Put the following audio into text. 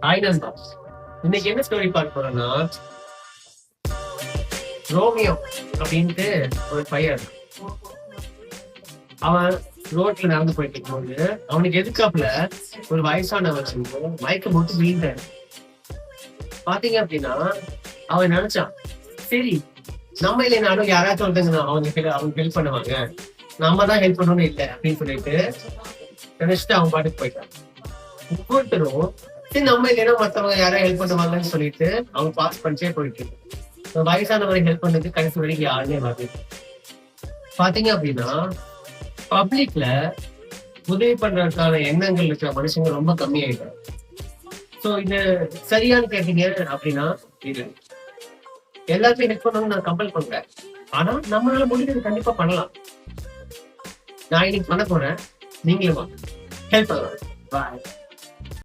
Hi நண்பா. இன்னைக்கு என்ன ஸ்டோரி பார்க்க போறோம்னா, ரோமியோ அப்படின்ட்டு ஒரு பையன் இருக்கான். அவன் ரோட்ல நடந்து போயிட்டு இருக்கும்போது அவனுக்கு எதுக்காப்புல ஒரு வயசானவர் வந்து மயக்கம் போட்டு விழுந்தாரு. பாத்தீங்க அப்படின்னா அவன் நினைச்சான், சரி நம்ம இல்லைனாலும் யாராச்சும் ஒருத்தங்க அவங்க ஹெல்ப் பண்ணுவாங்க, நம்ம தான் ஹெல்ப் பண்ணணும் இல்லை அப்படின்னு சொல்லிட்டு நினைச்சிட்டு அவன் பாட்டுக்கு போயிட்டான். ஒவ்வொருத்தரும் சரி நம்ம இல்லைன்னா மத்தவங்க யாராவது ஹெல்ப் பண்ணுவாங்கன்னு சொல்லிட்டு அவங்க பாஸ் பண்ணிட்டே போயிட்டு வயசானவரை ஹெல்ப் பண்ணதுக்கு கடைசி வரைக்கும் யாருமே வரல. பாத்தீங்க அப்படின்னா பப்ளிக்ல உதவி பண்றதுக்கான எண்ணங்கள் இருக்கிற மனுஷங்க ரொம்ப கம்மியாயிட்டாங்க. சோ இது சரியானு கேட்டீங்க அப்படின்னா இது எல்லாத்தையும் ஹெல்ப் பண்ணணும்னு நான் கம்பல் பண்றேன். ஆனா நம்மளால முடிஞ்சது கண்டிப்பா பண்ணலாம். நான் இன்னைக்கு பண்ண போறேன், நீங்களும் ஹெல்ப் பண்ணலாம். பாய்.